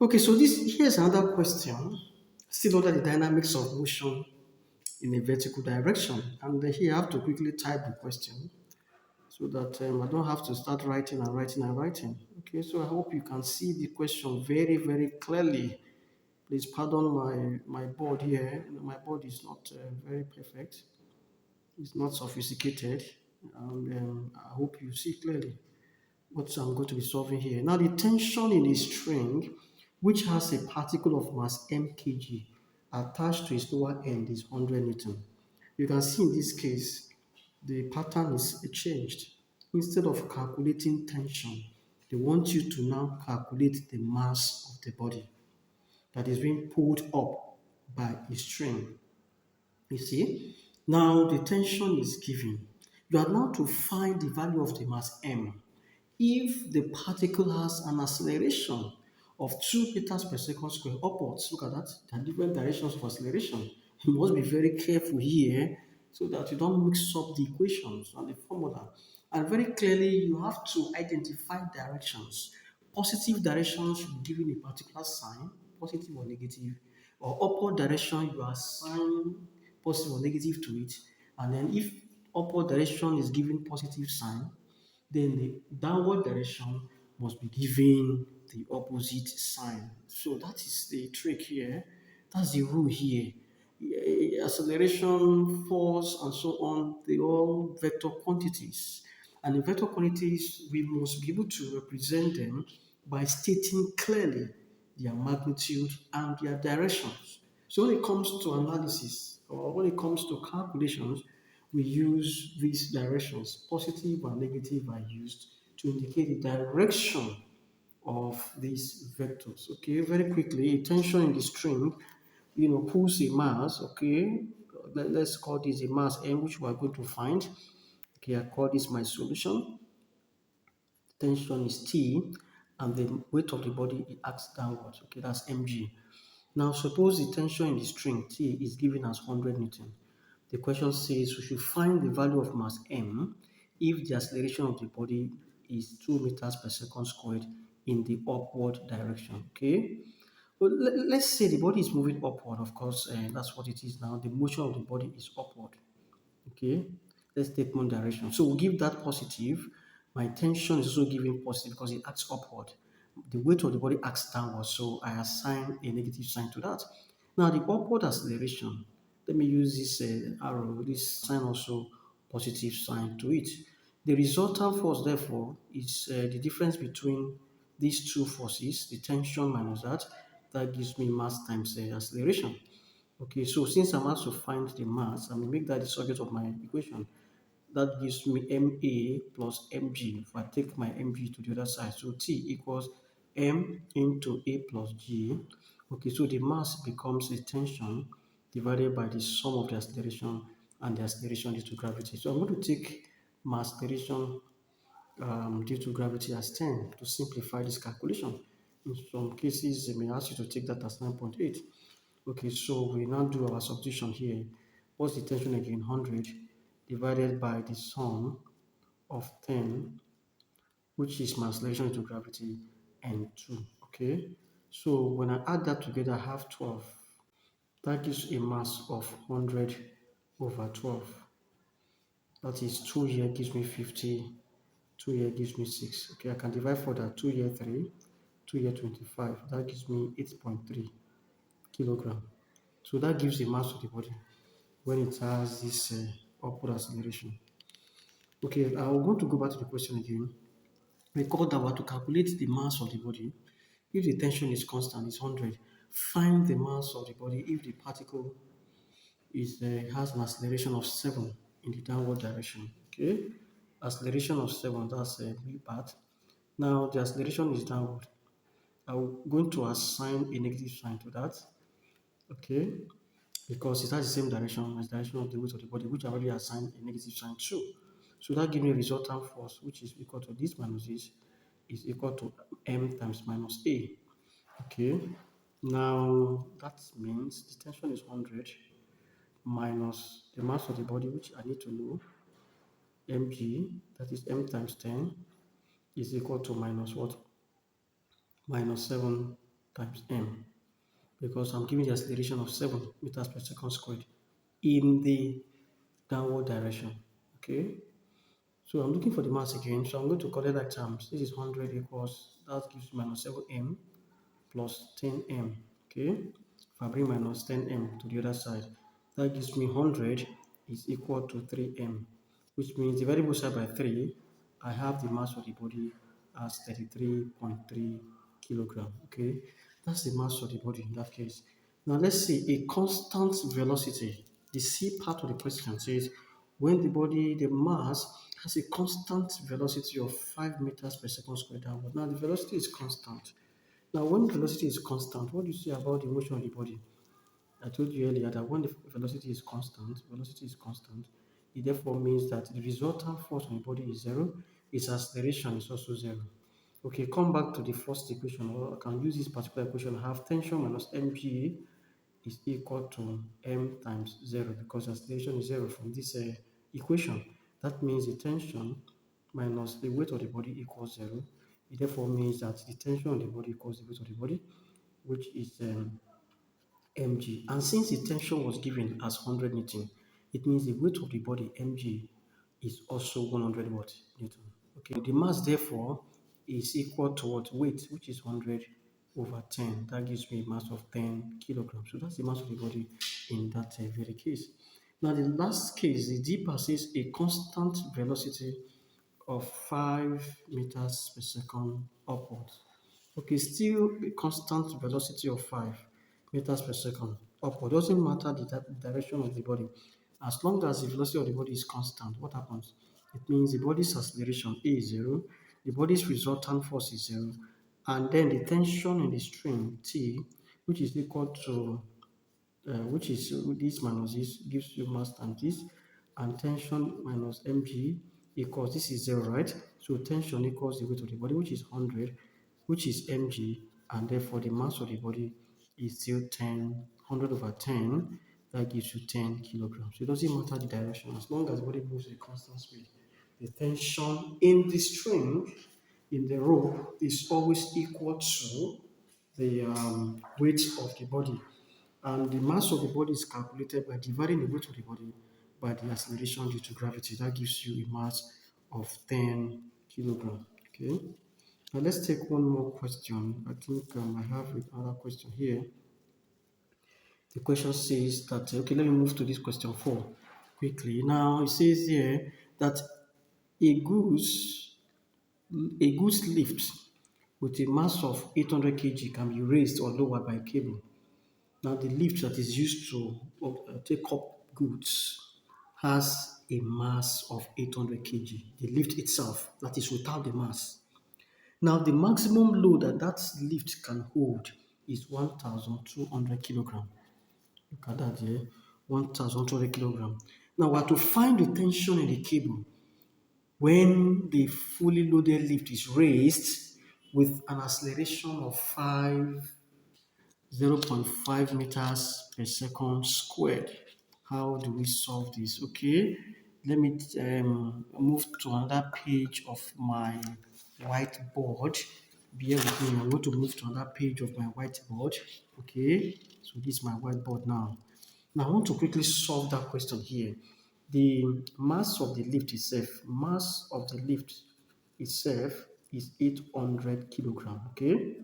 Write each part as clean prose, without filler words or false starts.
Okay, so here's another question, still under the dynamics of motion in a vertical direction. And here I have to quickly type the question so that I don't have to start writing and writing and writing. Okay, so I hope you can see the question very, very clearly. Please pardon my board here. My board is not very perfect. It's not sophisticated. And I hope you see clearly what I'm going to be solving here. Now, the tension in a string which has a particle of mass mkg attached to its lower end is 100 Newton. You can see in this case, the pattern is changed. Instead of calculating tension, they want you to now calculate the mass of the body that is being pulled up by a string. You see? Now the tension is given. You are now to find the value of the mass m. If the particle has an acceleration of 2 meters per second square upwards, look at that, there are different directions of acceleration. You must be very careful here so that you don't mix up the equations and the formula. And very clearly, you have to identify directions. Positive directions should be given a particular sign, positive or negative, or upward direction, you assign positive or negative to it. And then if upward direction is given positive sign, then the downward direction must be given the opposite sign. So that is the trick here. That's the rule here. Acceleration, force, and so on, they all vector quantities. And in vector quantities, we must be able to represent them by stating clearly their magnitude and their directions. So when it comes to analysis or when it comes to calculations, we use these directions. Positive and negative are used to indicate the direction of these vectors. Okay, very quickly, a tension in the string, pulls a mass. Okay, let's call this a mass m, which we are going to find. Okay, I call this my solution. Tension is T, and the weight of the body it acts downwards. Okay, that's mg. Now, suppose the tension in the string T is given as 100 Newton. The question says we should find the value of mass m if the acceleration of the body is 2 meters per second squared in the upward direction. Okay. Well, let's say the body is moving upward. Of course, that's what it is now. The motion of the body is upward. Okay, let's take one direction. So we'll give that positive. My tension is also given positive because it acts upward. The weight of the body acts downward, so I assign a negative sign to that. Now the upward acceleration, let me use this arrow, this sign also positive sign to it. The resultant force, therefore, is the difference between these two forces, the tension minus that. That gives me mass times acceleration. Okay, so since I'm asked to find the mass, I'm going to make that the subject of my equation. That gives me MA plus MG. If I take my MG to the other side, so T equals M into A plus G. Okay, so the mass becomes the tension divided by the sum of the acceleration and the acceleration due to gravity. So I'm going to take my acceleration due to gravity as 10 to simplify this calculation. In some cases, they may ask you to take that as 9.8. Okay, so we now do our substitution here. What's the tension again? 100 divided by the sum of 10, which is my acceleration due to gravity, and 2. Okay, so when I add that together, I have 12. That gives a mass of 100 over 12. That is 2 here gives me 50. 2 here gives me 6. Okay, I can divide further. 2 here 3, 2 here 25. That gives me 8.3 kilogram. So that gives the mass of the body when it has this upward acceleration. Okay, I'm going to go back to the question again. Recall that we're to calculate the mass of the body. If the tension is constant, it's 100. Find the mass of the body if the particle has an acceleration of 7 in the downward direction. Okay, acceleration of 7, that's a B part. Now the acceleration is downward. I'm going to assign a negative sign to that. Okay, because it has the same direction as the direction of the weight of the body, which I already assigned a negative sign to. So that gives me a resultant force, which is equal to this minus this, is equal to m times minus a. Okay, now that means the tension is 100 minus the mass of the body, which I need to know, mg, that is m times 10, is equal to minus what? Minus 7 times m, because I'm giving the acceleration of 7 meters per second squared in the downward direction. Okay, so I'm looking for the mass again. So I'm going to collect that terms. This is 100 equals, that gives me minus 7m plus 10m. Okay, if I bring minus 10m to the other side, that gives me 100 is equal to 3m, which means divided both side by 3, I have the mass of the body as 33.3 kilogram. Okay, that's the mass of the body in that case. Now let's see a constant velocity. The C part of the question says when the body, the mass, has a constant velocity of 5 meters per second squared downward. Now the velocity is constant. Now, when velocity is constant, what do you say about the motion of the body? I told you earlier that when the velocity is constant, it therefore means that the resultant force on the body is zero, its acceleration is also zero. Okay, come back to the first equation, or I can use this particular equation. I have tension minus mg is equal to m times zero, because acceleration is zero from this equation. That means the tension minus the weight of the body equals zero. It therefore means that the tension on the body equals the weight of the body, which is mg. And since the tension was given as 100 Newton, it means the weight of the body, mg, is also 100 what? Newton. Okay, the mass therefore is equal to what? Weight, which is 100 over 10. That gives me a mass of 10 kilograms. So that's the mass of the body in that very case. Now the last case, the D passes a constant velocity of 5 meters per second upwards. Okay, still a constant velocity of 5 meters per second upward. Doesn't matter the direction of the body. As long as the velocity of the body is constant, what happens? It means the body's acceleration A is 0, the body's resultant force is 0, and then the tension in the string T, which is equal to which is this minus this gives you mass times this, and tension minus mg equals, this is 0, right? So tension equals the weight of the body, which is 100, which is mg, and therefore the mass of the body is still 100 over 10. That gives you 10 kilograms. So it doesn't matter the direction, as long as the body moves at a constant speed. The tension in the string, in the rope, is always equal to the weight of the body. And the mass of the body is calculated by dividing the weight of the body by the acceleration due to gravity. That gives you a mass of 10 kilogram. Okay. Now let's take one more question. I think I have another question here. The question says that, okay, let me move to this question 4 quickly. Now it says here that a goods, a goods lift with a mass of 800 kg can be raised or lowered by a cable. Now, the lift that is used to take up goods has a mass of 800 kg. The lift itself, that is without the mass. Now, the maximum load that that lift can hold is 1,200 kilogram. Look at that here, 1,200 kilogram. Now, we have to find the tension in the cable when the fully loaded lift is raised with an acceleration of 0.5 meters per second squared. How do we solve this? Okay, let me move to another page of my whiteboard. Bear with me, I'm going to move to another page of my whiteboard. Okay, so this is my whiteboard now. Now I want to quickly solve that question here. The mass of the lift itself is 800 kilogram. Okay,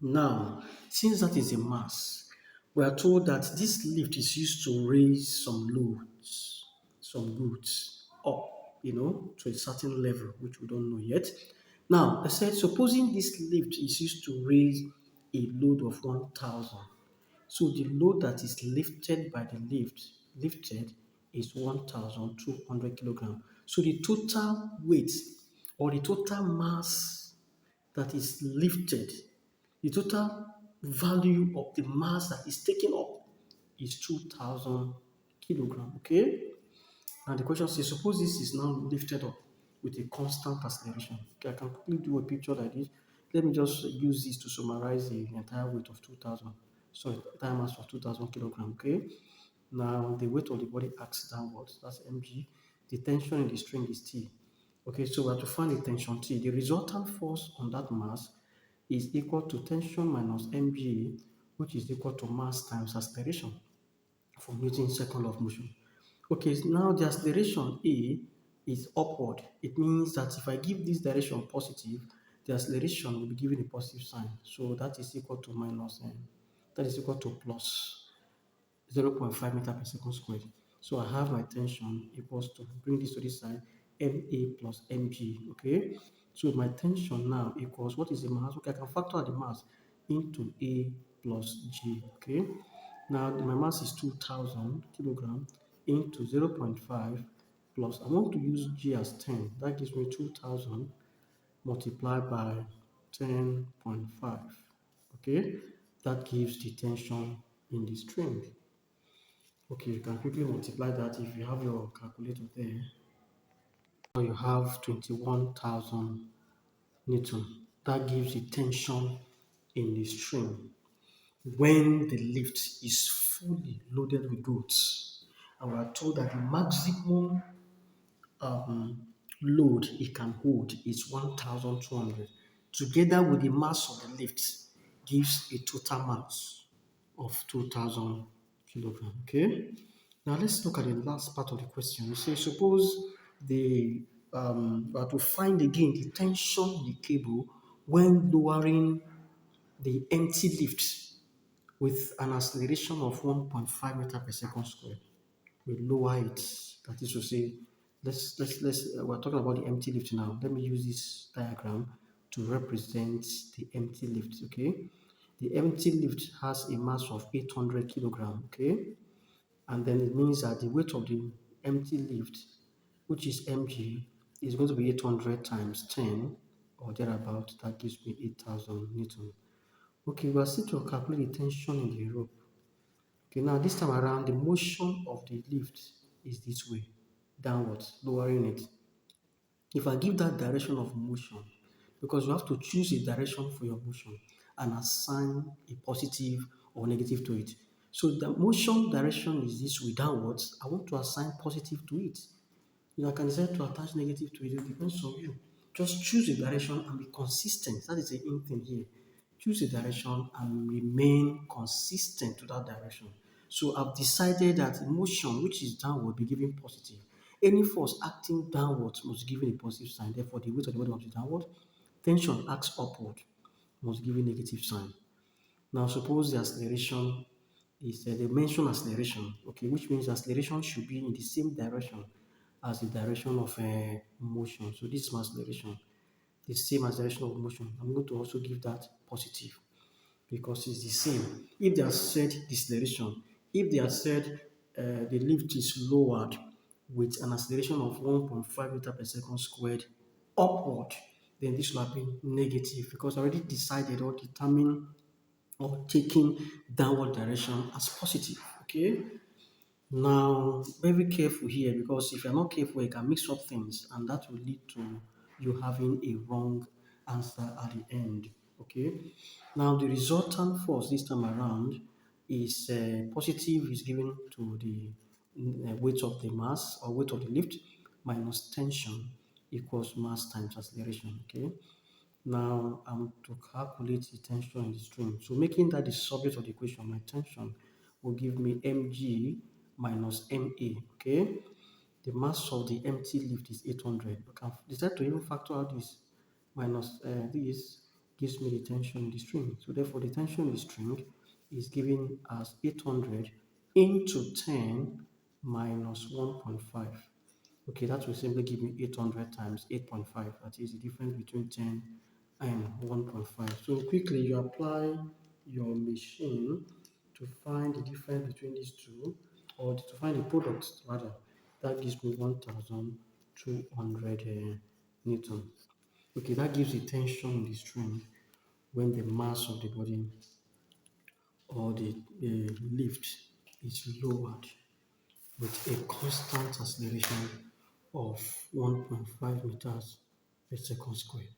now, since that is a mass, we are told that this lift is used to raise some loads, some goods up, to a certain level, which we don't know yet. Now, I said, supposing this lift is used to raise a load of 1,000. So the load that is lifted by the lifted is 1,200 kilograms. So the total weight or the total mass that is lifted, the total value of the mass that is taken up is 2,000 kilogram. Okay. And the question says, suppose this is now lifted up with a constant acceleration. Okay, I can quickly do a picture like this. Let me just use this to summarize the entire weight of 2,000. Sorry, entire mass of 2,000 kilogram. Okay. Now the weight of the body acts downwards. That's mg. The tension in the string is T. Okay, so we have to find the tension T. The resultant force on that mass is equal to tension minus mg, which is equal to mass times acceleration from Newton's second law of motion. Okay, so now the acceleration A is upward. It means that if I give this direction positive, the acceleration will be given a positive sign. So that is equal to minus n. That is equal to plus 0.5 meter per second squared. So I have my tension equals to, bring this to this side, MA plus mg, okay? So my tension now equals, what is the mass? Okay, I can factor the mass into A plus G, okay? Now my mass is 2000 kilogram into 0.5 plus, I want to use G as 10. That gives me 2000 multiplied by 10.5, okay? That gives the tension in the string. Okay, you can quickly multiply that if you have your calculator there. So you have 21,000 Newton. That gives the tension in the string when the lift is fully loaded with goods. And we are told that the maximum um, load it can hold is 1,200. Together with the mass of the lift gives a total mass of 2,000 kilograms. Okay. Now let's look at the last part of the question. It says, suppose they are to find again the tension in the cable when lowering the empty lift with an acceleration of 1.5 meter per second squared. We lower it. That is to say, we're talking about the empty lift now. Let me use this diagram to represent the empty lift. Okay, the empty lift has a mass of 800 kilogram. Okay, and then it means that the weight of the empty lift, which is mg, is going to be 800 times 10 or thereabout. That gives me 8,000 newton. Okay, we are still to calculate the tension in the rope. Okay, now this time around, the motion of the lift is this way, downwards, lowering it. If I give that direction of motion, because you have to choose a direction for your motion and assign a positive or negative to it. So the motion direction is this way, downwards. I want to assign positive to it. I can decide to attach negative to it. It depends on you. Just choose a direction and be consistent. That is the in thing here. Choose a direction and remain consistent to that direction. So I've decided that motion, which is downward, be given positive. Any force acting downwards must give a positive sign. Therefore, the weight of the body must be downward. Tension acts upward must give a negative sign. Now, suppose the acceleration is the dimension acceleration, okay, which means acceleration should be in the same direction as the direction of motion. So this is my acceleration, the same as direction of motion. I'm going to also give that positive because it's the same. If they have said deceleration, if they have said the lift is lowered with an acceleration of 1.5 meter per second squared upward, then this will have been negative because I already decided or determined or taking downward direction as positive. Okay. Now, very careful here because if you're not careful, you can mix up things and that will lead to you having a wrong answer at the end. Okay. Now, the resultant force this time around is positive is given to the weight of the mass or weight of the lift minus tension equals mass times acceleration. Okay. Now I'm to calculate the tension in the string. So making that the subject of the equation, my tension will give me mg minus ma, okay? The mass of the empty lift is 800. I can decide to even factor out this minus this gives me the tension in the string. So therefore the tension in the string is given as 800 into 10 minus 1.5. Okay, that will simply give me 800 times 8.5. That is the difference between 10 and 1.5. So quickly you apply your machine to find the difference between these two, or to find the product rather. That gives me 1,200 Newton. Okay, that gives the tension in the string when the mass of the body or the lift is lowered with a constant acceleration of 1.5 meters per second squared.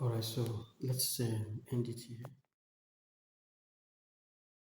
Alright, so let's end it here.